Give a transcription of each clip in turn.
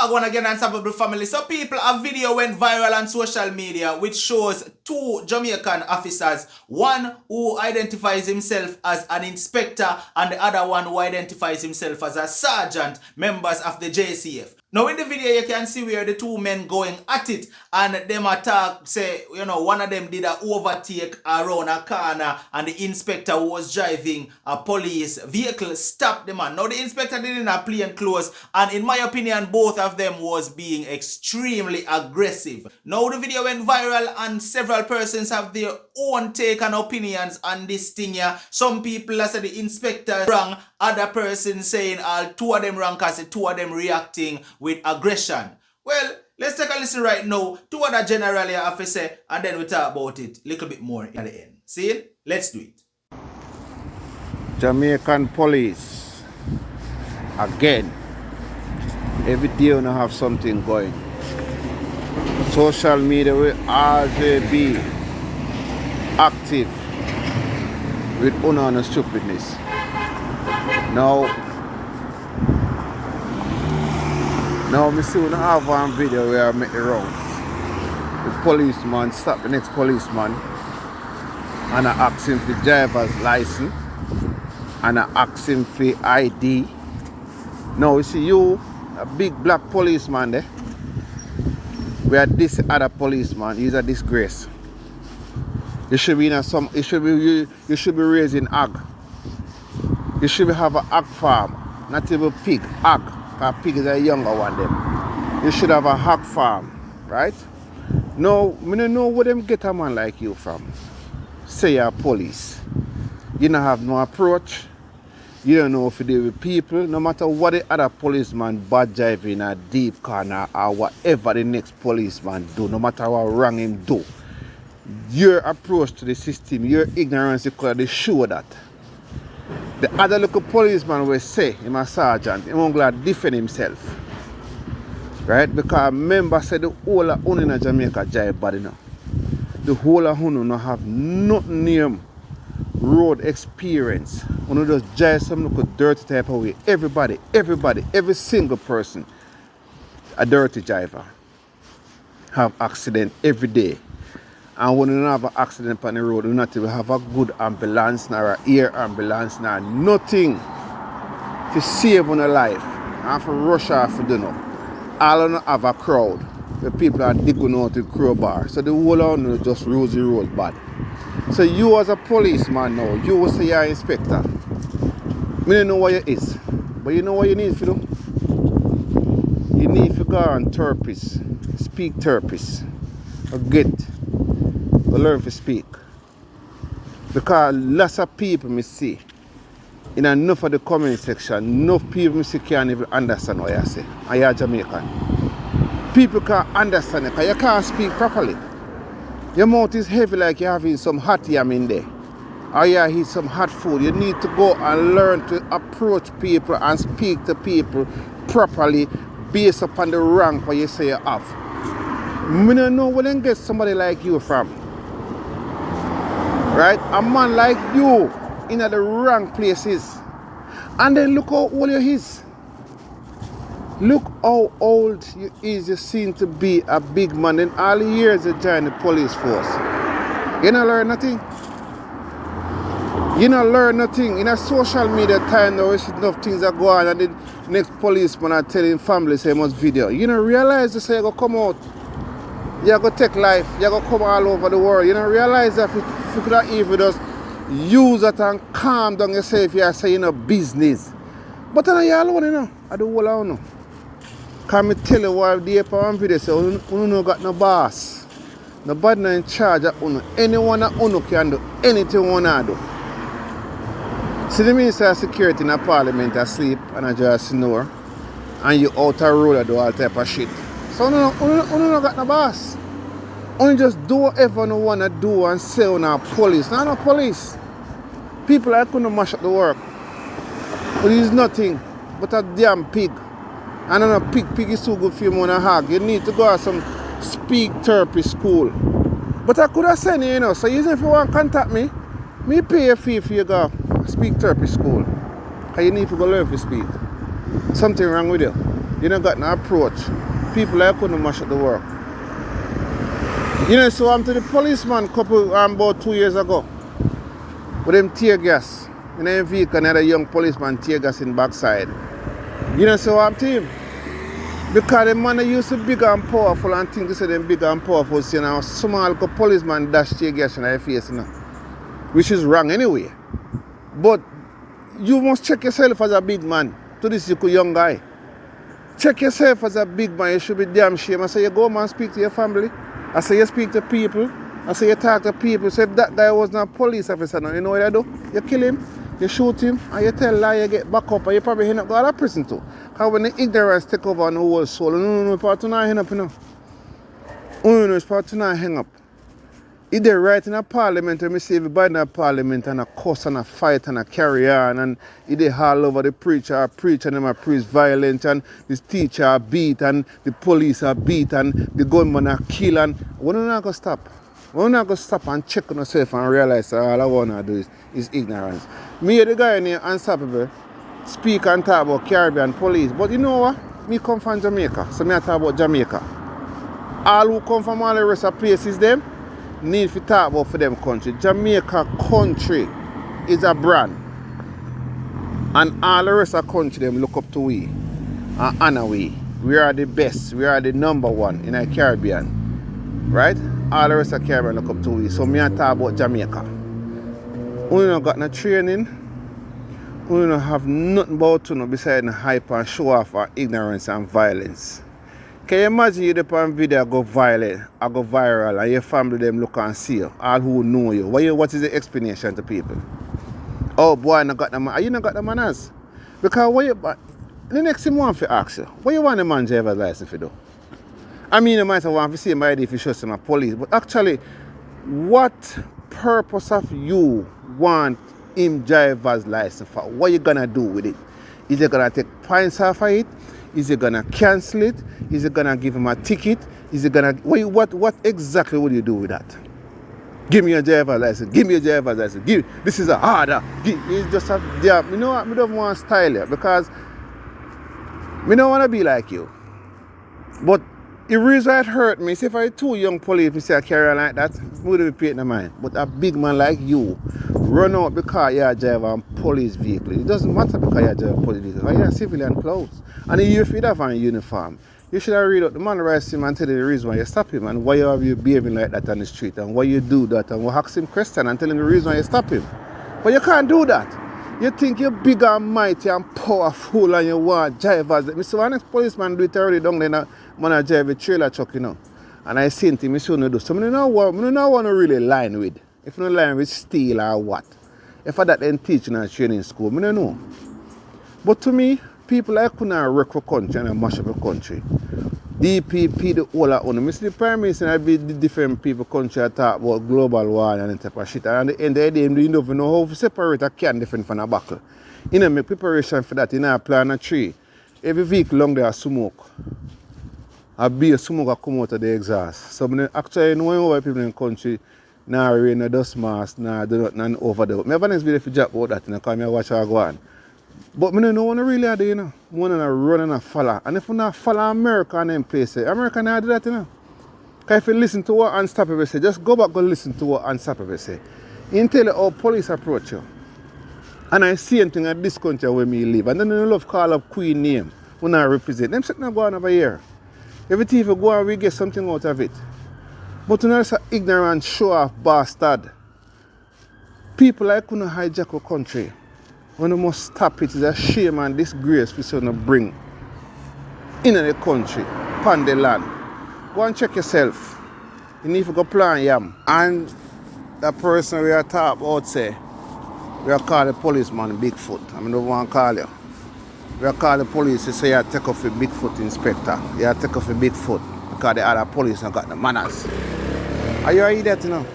Wagwan again, unstoppable family. So people, a video went viral on social media which shows two Jamaican officers, one who identifies himself as an inspector and the other one who identifies himself as a sergeant, members of the JCF. Now in the video you can see where the two men going at it and them attack, say, you know, one of them did a overtake around a corner and the inspector who was driving a police vehicle stopped the man. Now the inspector did in a plain clothes and in my opinion both of them was being extremely aggressive. Now the video went viral and several persons have their own take and opinions on this thing here. Some people say the inspector wrong, other persons saying all two of them wrong because the two of them reacting with aggression. Well, let's take a listen right now to what the general here have to say and then we talk about it a little bit more at the end. See it? Let's do it. Jamaican police again. Every day you have something going. Social media will always be active with unknown stupidness. Now we see we have one video where I make the rounds. The policeman stop the next policeman and I ask him for driver's license and I ask him for ID. Now you see you, a big black policeman there, where this other policeman, he's a disgrace. You should be you should be raising hog. You should have an hog farm, not even pig, hog. Because pig is a younger one them. You should have a hog farm, right? No, I don't know where them get a man like you from. Say you're police. You don't have no approach. You don't know if you deal with people. No matter what the other policeman bad driving in a deep corner or whatever the next policeman do, no matter what wrong him do, your approach to the system, your ignorance they show that. The other local policeman will say, him a sergeant, he won't go defend himself. Right? Because member said the whole of Unu in Jamaica drive bad enough. The whole of Unu no have nothing near road experience. Unu just drive some local dirty type of way. Everybody, every single person, a dirty driver, have accident every day. And when you don't have an accident on the road, you not even have a good ambulance, nor an air ambulance, nor nothing to save on a life. And for rush off for dinner. All of them have a crowd. The people are digging out with crowbar. So the whole of them just rules the road bad. So you as a policeman now, you will say you're an inspector. I don't know what you is. But you know what you need to do? You need to go on therapist. Speak therapist. Or learn to speak. Because lots of people me see in enough of the comment section, enough people me see can't even understand what you say. And you're Jamaican. People can't understand it because you can't speak properly. Your mouth is heavy like you're having some hot yam in there. Or you eat some hot food. You need to go and learn to approach people and speak to people properly based upon the rank what you say you have. I don't know where they get somebody like you from. Right? A man like you in the wrong places. And then look how old you is. Look how old you is. You seem to be a big man. In all the years you join the police force. You don't learn nothing. You don't learn nothing. In a social media time now, there's enough things that go on and the next policeman are telling family say must video. You don't realize this you go come out. You're going to take life, you're going to come all over the world. You don't realize that if you could have even just use it and calm down yourself, you're saying a business. But then you're alone, you know. I do all I know. Can I tell you why the upon video say, you no got no boss. Nobody in charge of you. Anyone at you can do anything you want to do. See the Minister of Security in the Parliament asleep and I just snore. And you out a road and do all type of shit. So you no got no boss. You just do whatever you want to do and say you're not police. No police. People like couldn't mash up the work. But it's nothing but a damn pig. And a pig is too good for you to hug. You need to go to some speak therapy school. But I could have sent you, you know. So even if you want to contact me pay a fee for you to go speak therapy school. Because you need to go learn to speak. Something wrong with you. You don't got no approach. People like couldn't mash up the work. You know, so I'm to the policeman about 2 years ago with them tear gas. In a vehicle, another young policeman tear gas in backside. You know, so I'm to him. Because the man used to be big and powerful and think they say them big and powerful. So, you know, small policeman dash tear gas in their face, you know, which is wrong anyway. But you must check yourself as a big man. To this young guy. Check yourself as a big man. You should be damn shame. I say you go home and speak to your family. I say you speak to people. I say you talk to people. So if that guy was not a police officer, now, you know what I do? You kill him, you shoot him, and you tell lie, you get back up, and you probably end up going to prison too. Because when the ignorance take over on the whole soul, no, part to not hang up, you know. No, it's part to not hang up. If they're right in a parliament, and we see everybody in a parliament and a cuss and a fight and a carry on, and if they all over the preacher and them a preach violence, and this teacher are beat, and the police are beat, and the gunman are kill, and we're not going to stop. We're not going to stop and check on ourselves and realize that all I want to do is ignorance. Me, the guy in here, Unstoppable, speak and talk about Caribbean police, but you know what? Me come from Jamaica, so me talk about Jamaica. All who come from all the rest of places, them, need to talk about for them country. Jamaica country is a brand. And all the rest of the country them look up to we and honor we. We are the best. We are the number one in the Caribbean. Right? All the rest of the Caribbean look up to we. So me I talk about Jamaica. We don't got no training. We don't have nothing about to know besides the hype and show off our ignorance and violence. Can you imagine you on video go violent, I go viral, and your family them look and see you, all who know you. What is the explanation to people? Oh boy, I not got the man. You not got the manners. Because the next thing I want to ask you, what you want the man driver's license to do? I mean, you might want to see my ID if you show some police, but actually, what purpose of you want him driver's license for? What you gonna do with it? Is he gonna take points off of it? Is he gonna cancel it? Is he gonna give him a ticket? Is he gonna what exactly would you do with that? Give me a driver's license. Give me a driver's license. This is a harder. It's just a yeah. You know what? I don't want to style you because I don't want to be like you. But the reason it hurt me is if I two young police me say I carry on like that, would be paying the mind. But a big man like you run out because you're a driver a police vehicle. It doesn't matter because you're a driver a police vehicle. You're civilian clothes. And if you have a uniform, you should have read out the man arrest him and tell him the reason why you stop him and why you have you behaving like that on the street and why you do that and ask him question and tell him the reason why you stop him. But you can't do that. You think you're big and mighty and powerful and you want drivers. Mr. One ex-policeman do it already down there, man I drive a trailer truck, you know. And I seen him, I shouldn't do. So I don't want to really line with. If you don't line with steal or what. If I that then teaching and training school, I don't know. But to me, people like couldn't wreck for country and mash up the country. DPP, the whole of them. I see the Prime Minister and I be the different people country talk about global war and that type of shit. And at the end of the day, you don't know how to separate a can different from a buckle. You know, make preparation for that. You know, plant a tree. Every vehicle long there smoke. A big smoke come out of the exhaust. So actually, knowing why people in the country now wearing no dust mask, now do nothing over there. I have a next video for job about that, because I watch her go on. But I don't want to really do, you know. I want to run and follow. And if you not follow America and them places, America not do that, you know. Because if you listen to what Unstoppable say, just go back and listen to what Unstoppable say. He tell you how police approach you. And I see anything in this country where me live. And then you love call up Queen name when I represent. Them sitting go on over here. Every time you go on, we get something out of it. But you know, it's an ignorant, show-off bastard. People like couldn't hijack our country. When you must stop it, it's a shame and disgrace for someone to bring in the country, upon the land. Go and check yourself. You need to go plan yam. And that person we are talking about say, we are call the policeman Bigfoot. I don't want to call you. We are call the police to say you take off a Bigfoot inspector. You take off a Bigfoot because the other police have got the manners. Are you an idiot, you know?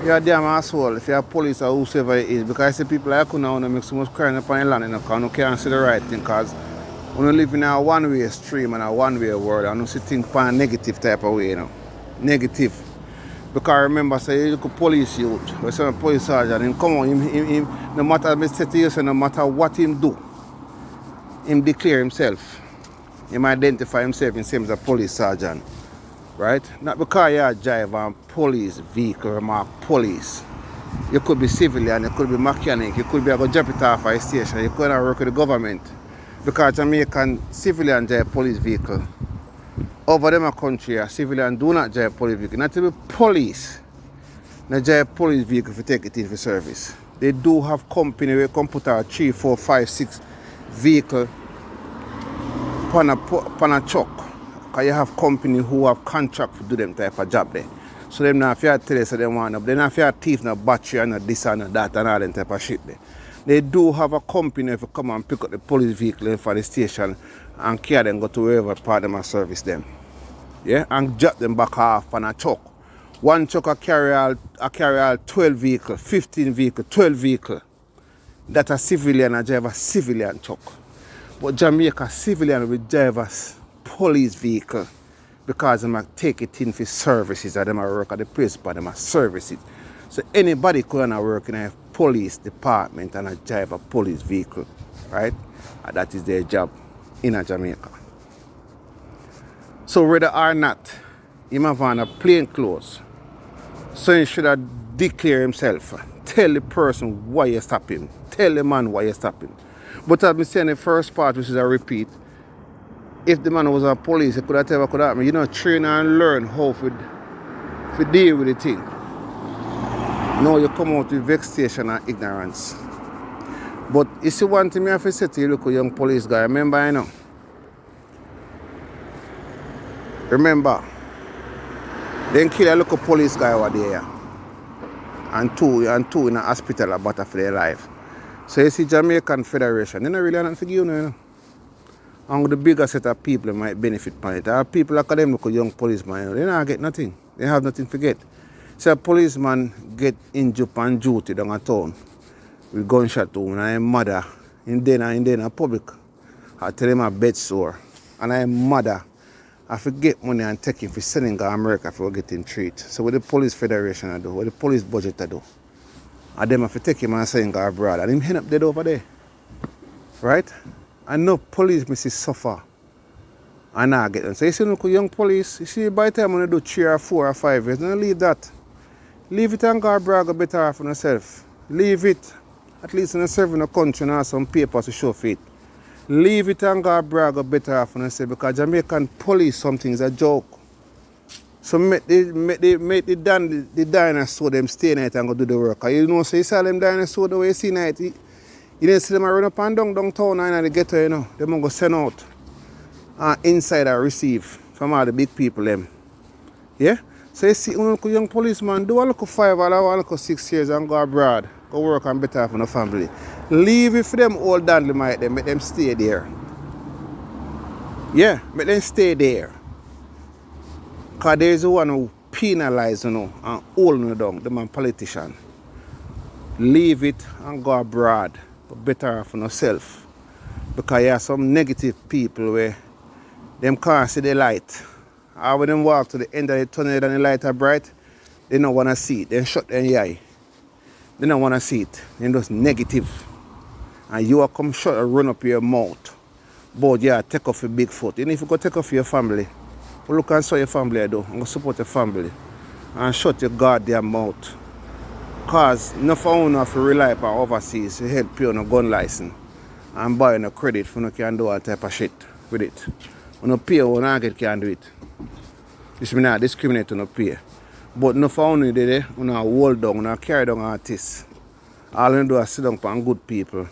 You're a damn asshole if you're a police or whoever it is. Because I see people like you now want to make so much crime upon the land, you know, because you can't see the right thing. Because when you live in a one-way stream and a one-way world, and you see things in a negative type of way, you know. Negative. Because I remember, say, you look at police youth, or some police sergeant, and come on, him, no matter what I say to you, no matter what him do, him declare himself. Him identify himself in same as a police sergeant. Right? Not because you're a driver and police vehicle or mark police. You could be civilian, you could be mechanic, you could be able to drop it off at a station, you could not work with the government. Because Jamaican civilian drive police vehicle. Over them a country, a civilian do not drive police vehicle. Not to be police. They drive police vehicle to take it in for service. They do have company where can put a 3, 4, 5, 6 vehicle upon a truck. Because you have company who have contract to do them type of job there. So them not fear tell you so they want up. They not fear thief, no battery and no this and no that and all them type of shit there. They do have a company if you come and pick up the police vehicle for the station and carry them go to wherever part them and service them. Yeah, and drop them back off on a truck. One truck I carry all 12 vehicle, 15 vehicle, 12 vehicle. That a civilian I drive a civilian truck. But Jamaica civilian will drive a police vehicle because them take it in for services and them work at the place but them service it. So anybody could work in a police department and drive a police vehicle, right? And that is their job in Jamaica. So whether or not him have on a plain clothes, so he should have declared himself. Tell the person why you stop him. Tell the man why you stop him. But I've been saying the first part, which is a repeat, if the man was a police, he could have tell what could happen. You know, train and learn how to deal with the thing. Now you come out with vexation and ignorance. But you see one thing I have to say to you, look, a young police guy, remember I know. Remember, then kill a local police guy over there. And two in a hospital about for their life. So you see Jamaican Federation, they don't really have nothing to give you know. And the bigger set of people might benefit from it. Our people like them look a young policeman, they don't get nothing. They have nothing to get. So a policeman get injured on duty down a town with gunshot wound and his mother in the public. I tell him a bed sore. And his mother I forget money and take him for sending to America for getting treat. So what the police federation I do, what the police budget I do. And them have to take him and send him abroad. And him end up dead over there. Right? And no police misses suffer. And I get them. So you see look young police, you see by the time when you do 3 or 4 or 5 years, don't leave that. Leave it and go abroad go better off on yourself. Leave it. At least in serving the country and have some papers to show for it. Leave it and go abroad go better off on yourself because Jamaican police something is a joke. So make the dinosaur them stay night and go do the work. You know, so you saw them dinosaur the way you see night. You didn't see them run up and downtown and the ghetto, you know. They go send out inside or receive from all the big people them. Yeah? So you see a young policeman do a look 5 or a look 6 years and go abroad. Go work and better off on the family. Leave it for them old dandelion them, make them stay there. Yeah, make them stay there. Because there is the one who penalize and hold you down, the man politician. Leave it and go abroad. But better off on yourself. Because you have some negative people where them can't see the light. Or when them walk to the end of the tunnel and the light are bright, they don't want to see it. They shut their eye. They don't want to see it. They're just negative. And you will come shut and run up your mouth. But yeah, take off your big foot. And if you go take off your family, look and show your family do. And go support your family. And shut your goddamn mouth. Because enough of you have to rely upon overseas to help you on a gun license. And buy no credit for you can do all type of shit with it. You no pay or you can do it. This means not discriminate on no pay. But enough of you there, you no hold down, you carry down artists. All you do is sit down on good people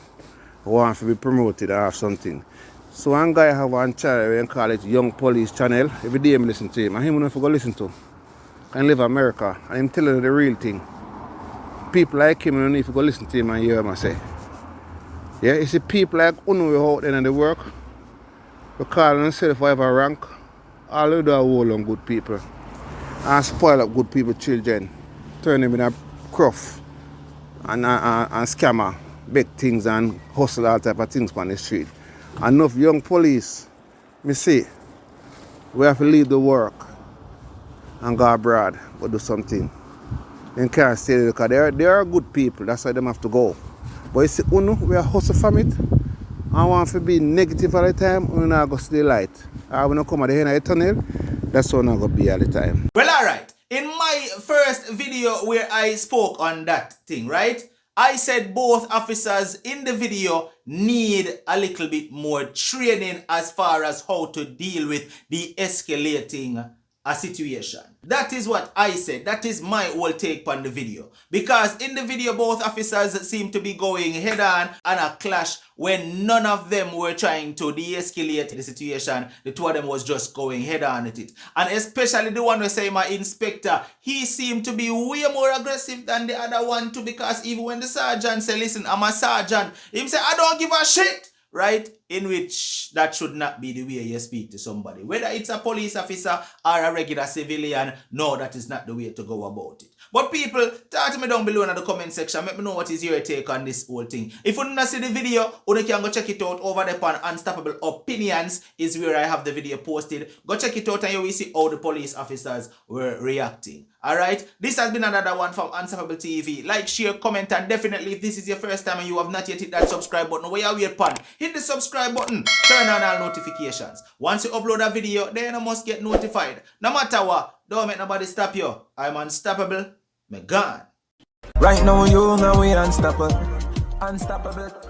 who want to be promoted or have something. So one guy have one channel, we call it Young Police Channel. Every day I listen to him. And him I forgot to listen to. And live in America. And him telling you the real thing. People like him, you don't need to go listen to him and hear him and say. Yeah, you see people like Uno out there in the work. We call themselves whatever rank. All they do is hold on good people. And spoil up good people children. Turn them in a cruff. And scammer. Big things and hustle all type of things on the street. Enough young police, me say, we have to leave the work and go abroad or do something. They can't stay there because they are good people, that's why they have to go. But you see, Uno, we are hustle from it. I want to be negative all the time, we not go see the light. I when I come at the end of the tunnel, that's how I'm going to be all the time. Well, alright. In my first video where I spoke on that thing, right? I said both officers in the video need a little bit more training as far as how to deal with the escalating a situation. That is what I said. That is my whole take on the video. Because in the video, both officers seem to be going head on and a clash when none of them were trying to de-escalate the situation. The two of them was just going head on at it. And especially the one who say my inspector, he seemed to be way more aggressive than the other one too, because even when the sergeant said, listen, I'm a sergeant, him say, I don't give a shit. Right? In which that should not be the way you speak to somebody. Whether it's a police officer or a regular civilian, no, that is not the way to go about it. But people, talk to me down below in the comment section. Let me know what is your take on this whole thing. If you didn't see the video, you can go check it out over there on Unstoppable Opinions is where I have the video posted. Go check it out and you will see how the police officers were reacting. Alright, this has been another one from Unstoppable TV. Like, share, comment, and definitely if this is your first time and you have not yet hit that subscribe button, where you wait upon, hit the subscribe button, turn on all notifications. Once you upload a video, then you must get notified. No matter what, don't make nobody stop you. I'm unstoppable, me gone. Right now you know we unstoppable. Unstoppable.